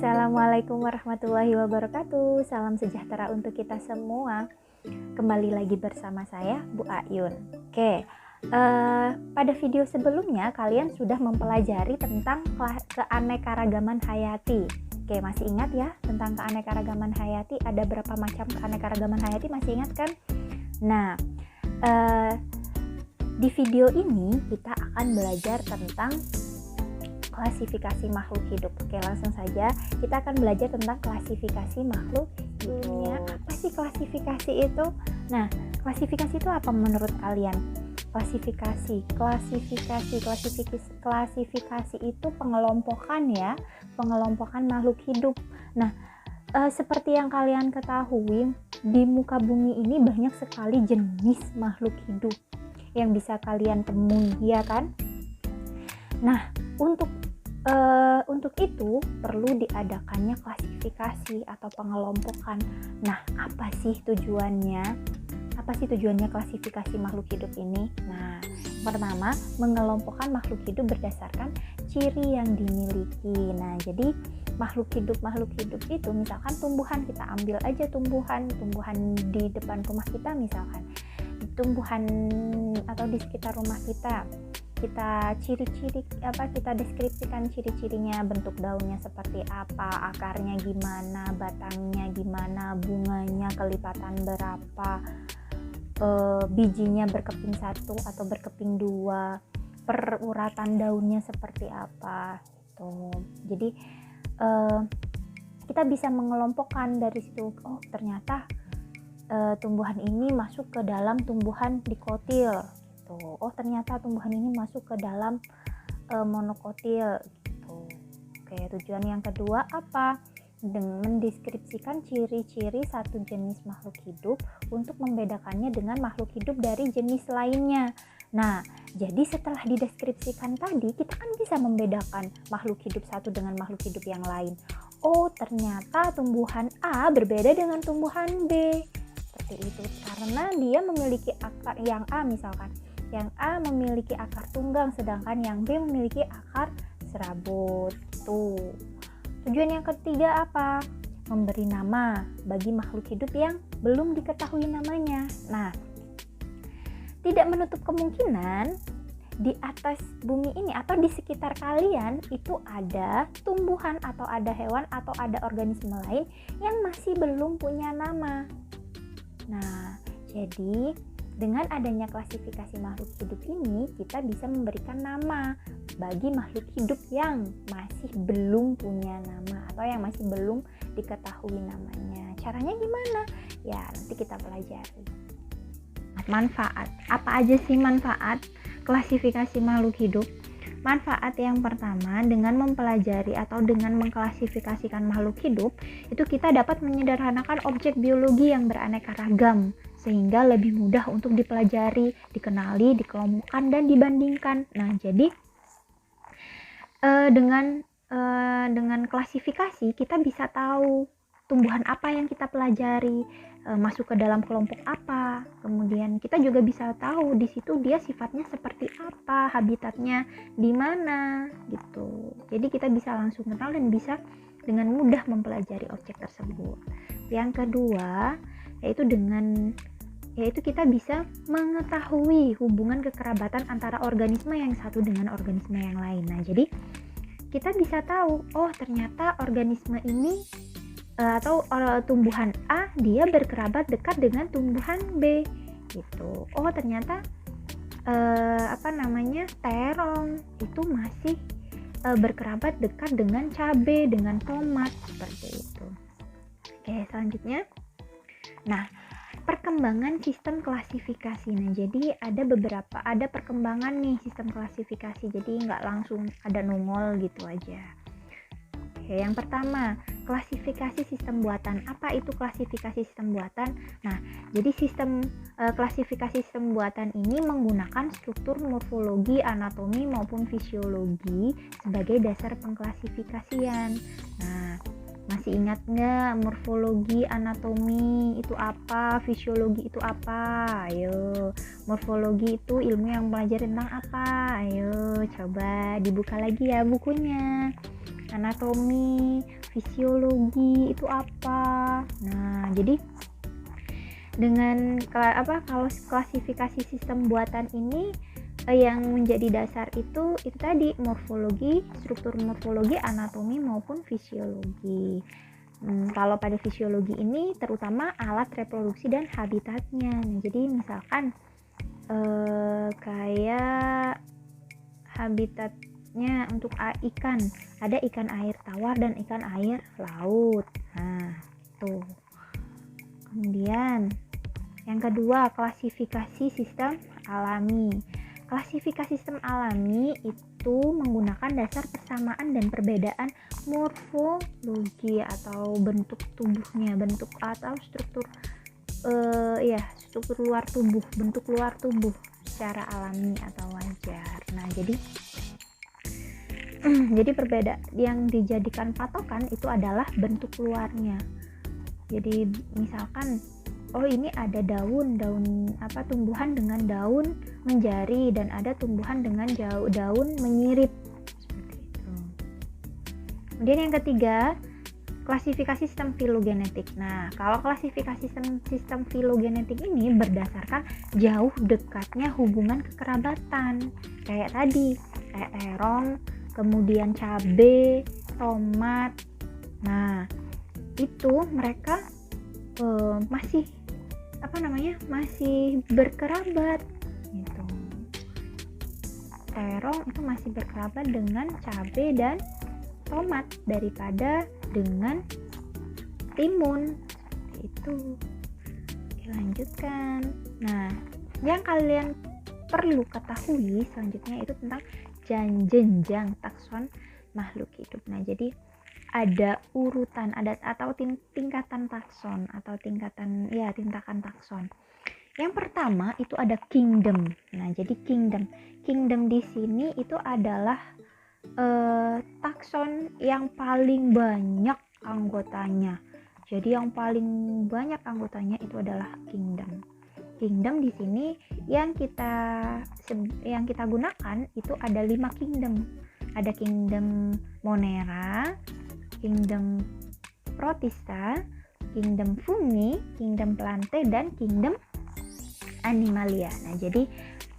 Assalamualaikum warahmatullahi wabarakatuh. Salam sejahtera untuk kita semua. Kembali lagi bersama saya, Bu Ayun. Pada video sebelumnya kalian sudah mempelajari tentang keanekaragaman hayati. Masih ingat ya tentang keanekaragaman hayati? Ada berapa macam keanekaragaman hayati? Masih ingat kan? Nah, di video ini kita akan belajar tentang klasifikasi makhluk hidup. Langsung saja kita akan belajar tentang klasifikasi makhluk hidup. Apa sih klasifikasi itu? Nah, klasifikasi itu apa menurut kalian? Klasifikasi itu pengelompokan ya, pengelompokan makhluk hidup. Nah, seperti yang kalian ketahui, di muka bumi ini banyak sekali jenis makhluk hidup yang bisa kalian temui, ya kan? Nah, untuk itu perlu diadakannya klasifikasi atau pengelompokan. Nah, apa sih tujuannya? Apa sih tujuannya klasifikasi makhluk hidup ini? Nah, pertama, mengelompokkan makhluk hidup berdasarkan ciri yang dimiliki. Nah, jadi makhluk hidup itu misalkan tumbuhan, kita ambil aja tumbuhan di depan rumah kita misalkan. Tumbuhan atau di sekitar rumah kita kita deskripsikan ciri-cirinya, bentuk daunnya seperti apa, akarnya gimana, batangnya gimana, bunganya kelipatan berapa, bijinya berkeping 1 atau berkeping 2, peruratan daunnya seperti apa gitu. Jadi kita bisa mengelompokkan dari situ. Oh, ternyata tumbuhan ini masuk ke dalam tumbuhan dikotil. Oh, ternyata tumbuhan ini masuk ke dalam monokotil gitu. Tujuan yang kedua apa? Dengan mendeskripsikan ciri-ciri satu jenis makhluk hidup untuk membedakannya dengan makhluk hidup dari jenis lainnya. Nah, jadi setelah dideskripsikan tadi, kita kan bisa membedakan makhluk hidup satu dengan makhluk hidup yang lain. Oh, ternyata tumbuhan A berbeda dengan tumbuhan B. Seperti itu, karena dia memiliki akar yang A misalkan. Yang A memiliki akar tunggang, sedangkan yang B memiliki akar serabut. Tujuan yang ketiga apa? Memberi nama bagi makhluk hidup yang belum diketahui namanya. Nah, tidak menutup kemungkinan di atas bumi ini atau di sekitar kalian itu ada tumbuhan atau ada hewan atau ada organisme lain yang masih belum punya nama. Nah, jadi dengan adanya klasifikasi makhluk hidup ini, kita bisa memberikan nama bagi makhluk hidup yang masih belum punya nama atau yang masih belum diketahui namanya. Caranya gimana? Ya, nanti kita pelajari. Manfaat. Apa aja sih manfaat klasifikasi makhluk hidup? Manfaat yang pertama, dengan mempelajari atau dengan mengklasifikasikan makhluk hidup, itu kita dapat menyederhanakan objek biologi yang beraneka ragam, sehingga lebih mudah untuk dipelajari, dikenali, dikelompokkan, dan dibandingkan. Nah, jadi dengan klasifikasi kita bisa tahu tumbuhan apa yang kita pelajari, masuk ke dalam kelompok apa. Kemudian kita juga bisa tahu di situ dia sifatnya seperti apa, habitatnya di mana gitu. Jadi kita bisa langsung kenal dan bisa dengan mudah mempelajari objek tersebut. Yang kedua, yaitu kita bisa mengetahui hubungan kekerabatan antara organisme yang satu dengan organisme yang lain. Nah, jadi kita bisa tahu, oh ternyata organisme ini atau tumbuhan A dia berkerabat dekat dengan tumbuhan B gitu. Oh, ternyata terong itu masih berkerabat dekat dengan cabai, dengan tomat, seperti itu. Selanjutnya. Nah, perkembangan sistem klasifikasi. Nah, jadi ada perkembangan nih sistem klasifikasi. Jadi nggak langsung ada nongol gitu aja. Yang pertama, klasifikasi sistem buatan. Apa itu klasifikasi sistem buatan? Nah, jadi klasifikasi sistem buatan ini menggunakan struktur morfologi, anatomi maupun fisiologi sebagai dasar pengklasifikasian. Nah, masih ingat nggak morfologi, anatomi itu apa, fisiologi itu apa? Ayo, morfologi itu ilmu yang belajar tentang apa? Ayo, coba dibuka lagi ya bukunya. Anatomi, fisiologi itu apa. Nah, jadi dengan kalau klasifikasi sistem buatan ini yang menjadi dasar itu tadi morfologi, struktur morfologi, anatomi maupun fisiologi. Kalau pada fisiologi ini terutama alat reproduksi dan habitatnya. Nah, jadi misalkan kayak habitatnya untuk ikan, ada ikan air tawar dan ikan air laut. Nah, tuh. Kemudian yang kedua, klasifikasi sistem alami. Klasifikasi sistem alami itu menggunakan dasar persamaan dan perbedaan morfologi atau bentuk tubuhnya, bentuk atau struktur struktur luar tubuh, bentuk luar tubuh secara alami atau wajar. Nah, jadi perbedaan yang dijadikan patokan itu adalah bentuk luarnya. Jadi misalkan ini ada tumbuhan dengan daun menjari dan ada tumbuhan dengan daun menyirip seperti itu. Kemudian yang ketiga, klasifikasi sistem filogenetik. Nah, kalau klasifikasi sistem filogenetik ini berdasarkan jauh dekatnya hubungan kekerabatan. Kayak tadi, kayak terong, kemudian cabai, tomat. Nah, itu mereka masih berkerabat gitu. Terong itu masih berkerabat dengan cabai dan tomat daripada dengan timun. Seperti itu. Oke, lanjutkan. Nah, yang kalian perlu ketahui selanjutnya itu tentang jenjang takson makhluk hidup. Nah, jadi ada urutan atau tingkatan takson atau tingkatan takson. Yang pertama itu ada kingdom. Nah, jadi kingdom di sini itu adalah takson yang paling banyak anggotanya. Jadi yang paling banyak anggotanya itu adalah kingdom. Kingdom di sini yang kita gunakan itu ada 5 kingdom. Ada kingdom Monera, kingdom Protista, kingdom Fungi, kingdom Plante, dan kingdom Animalia. Nah, jadi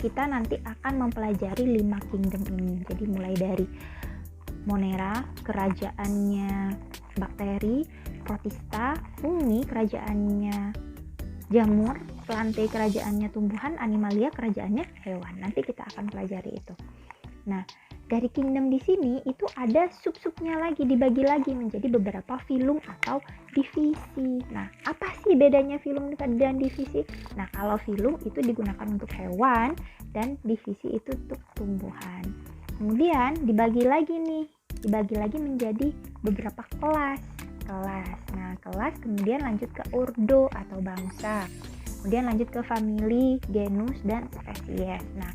kita nanti akan mempelajari 5 kingdom ini. Jadi mulai dari Monera, kerajaannya bakteri, Protista, Fungi, kerajaannya jamur, Plante, kerajaannya tumbuhan, Animalia, kerajaannya hewan. Nanti kita akan pelajari itu. Nah, dari kingdom di sini itu ada sub-subnya lagi, dibagi lagi menjadi beberapa filum atau divisi. Nah, apa sih bedanya filum dan divisi? Nah, kalau filum itu digunakan untuk hewan dan divisi itu untuk tumbuhan. Kemudian dibagi lagi menjadi beberapa kelas. Nah, kelas kemudian lanjut ke ordo atau bangsa. Kemudian lanjut ke famili, genus, dan spesies. Nah,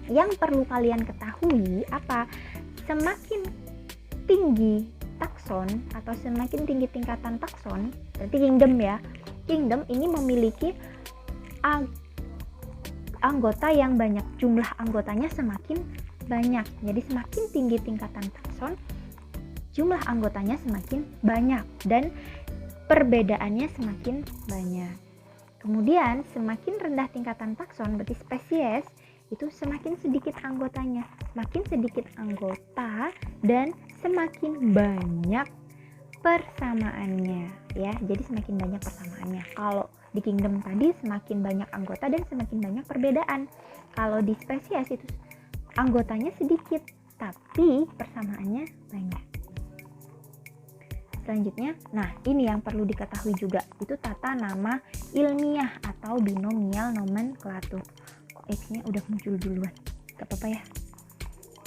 yang perlu kalian ketahui apa? Semakin tinggi takson atau semakin tinggi tingkatan takson, berarti kingdom ya. Kingdom ini memiliki anggota yang banyak. Jumlah anggotanya semakin banyak. Jadi semakin tinggi tingkatan takson, jumlah anggotanya semakin banyak dan perbedaannya semakin banyak. Kemudian semakin rendah tingkatan takson, berarti spesies, itu semakin sedikit anggotanya. Semakin sedikit anggota dan semakin banyak persamaannya ya. Jadi semakin banyak persamaannya. Kalau di kingdom tadi semakin banyak anggota dan semakin banyak perbedaan. Kalau di spesies itu anggotanya sedikit tapi persamaannya banyak. Selanjutnya, nah ini yang perlu diketahui juga, itu tata nama ilmiah atau binomial nomenklatur. X-nya udah muncul duluan, gak apa-apa ya.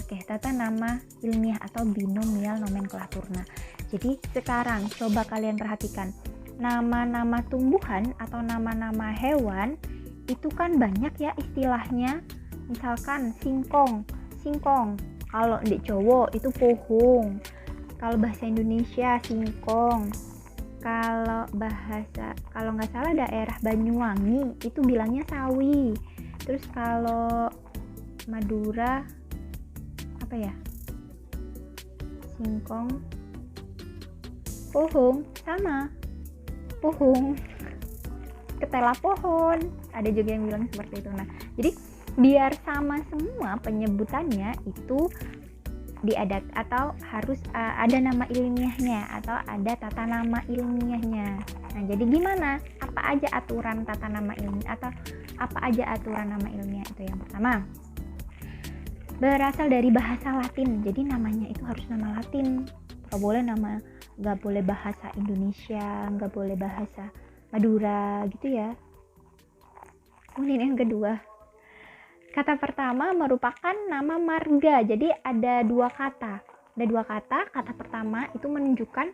Oke, tata nama ilmiah atau binomial nomenklatur. Nah, jadi sekarang coba kalian perhatikan, nama-nama tumbuhan atau nama-nama hewan itu kan banyak ya istilahnya. Misalkan singkong. Kalau di Jawa itu pohong. Kalau bahasa Indonesia singkong. Kalau nggak salah daerah Banyuwangi itu bilangnya sawi. Terus kalau Madura apa ya? Singkong. Puhung sama puhung, ketela pohon, ada juga yang bilang seperti itu. Nah, jadi biar sama semua penyebutannya itu diadat atau harus ada nama ilmiahnya atau ada tata nama ilmiahnya. Nah, jadi gimana? Apa aja aturan tata nama ilmiah atau apa aja aturan nama ilmiah itu? Yang pertama, berasal dari bahasa Latin. Jadi namanya itu harus nama Latin. Nggak boleh bahasa Indonesia, nggak boleh bahasa Madura gitu ya. Kemudian yang kedua, kata pertama merupakan nama marga. Jadi ada dua kata. Kata pertama itu menunjukkan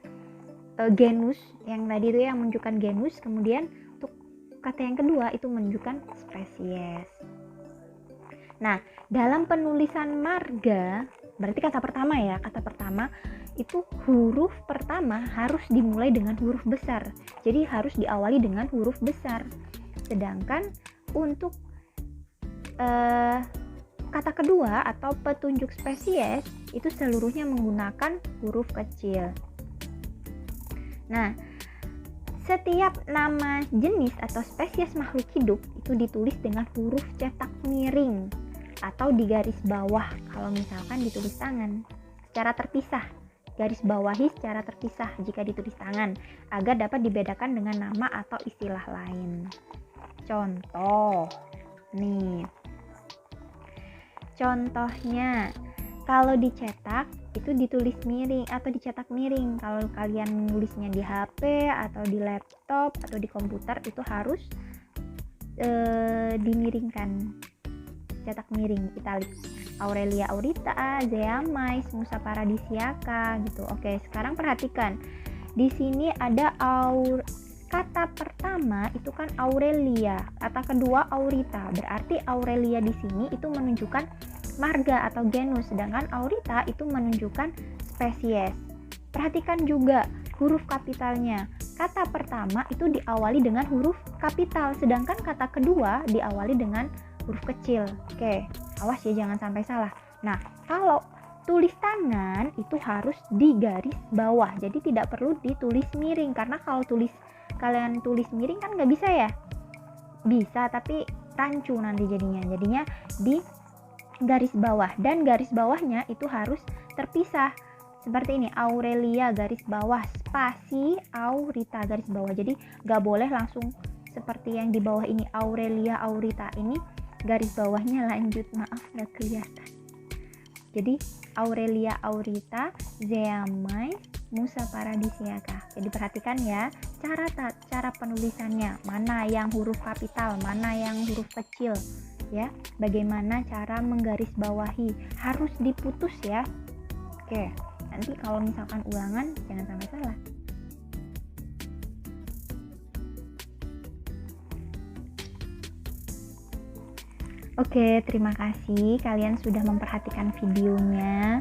genus, yang tadi itu yang menunjukkan genus. Kemudian untuk kata yang kedua itu menunjukkan spesies. Nah, dalam penulisan marga, berarti kata pertama ya, kata pertama itu huruf pertama harus dimulai dengan huruf besar. Jadi harus diawali dengan huruf besar. Sedangkan untuk kata kedua atau petunjuk spesies itu seluruhnya menggunakan huruf kecil. Nah, setiap nama jenis atau spesies makhluk hidup itu ditulis dengan huruf cetak miring atau di garis bawah kalau misalkan ditulis tangan secara terpisah. Garis bawahi secara terpisah jika ditulis tangan agar dapat dibedakan dengan nama atau istilah lain. Contoh nih, contohnya kalau dicetak itu ditulis miring atau dicetak miring. Kalau kalian nulisnya di HP atau di laptop atau di komputer itu harus dimiringkan, cetak miring, italik. Aurelia aurita, Zeamais, Musa paradisiaca gitu. Oke, sekarang perhatikan. Di sini ada kata pertama itu kan Aurelia, kata kedua Aurita. Berarti Aurelia di sini itu menunjukkan marga atau genus, sedangkan Aurita itu menunjukkan spesies. Perhatikan juga huruf kapitalnya. Kata pertama itu diawali dengan huruf kapital, sedangkan kata kedua diawali dengan huruf kecil. Oke, awas ya jangan sampai salah. Nah, kalau tulis tangan itu harus di garis bawah, jadi tidak perlu ditulis miring, karena kalau kalian tulis miring kan nggak bisa ya. Bisa tapi rancu nanti jadinya di garis bawah, dan garis bawahnya itu harus terpisah seperti ini, Aurelia garis bawah spasi Aurita garis bawah. Jadi nggak boleh langsung seperti yang di bawah ini Aurelia Aurita, ini garis bawahnya lanjut, maaf nggak kelihatan. Jadi Aurelia Aurita, Zeamais, Musa paradisiaca. Jadi perhatikan ya cara penulisannya, mana yang huruf kapital, mana yang huruf kecil ya. Bagaimana cara menggarisbawahi, harus diputus ya. Oke, nanti kalau misalkan ulangan jangan sampai salah. Oke, terima kasih kalian sudah memperhatikan videonya.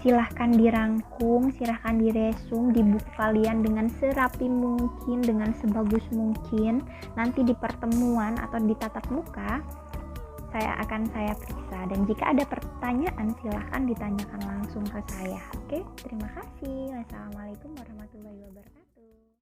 Silahkan dirangkum, silahkan diresum di buku kalian dengan serapi mungkin, dengan sebagus mungkin. Nanti di pertemuan atau di tatap muka saya periksa, dan jika ada pertanyaan silahkan ditanyakan langsung ke saya. Oke, terima kasih. Wassalamualaikum warahmatullahi wabarakatuh.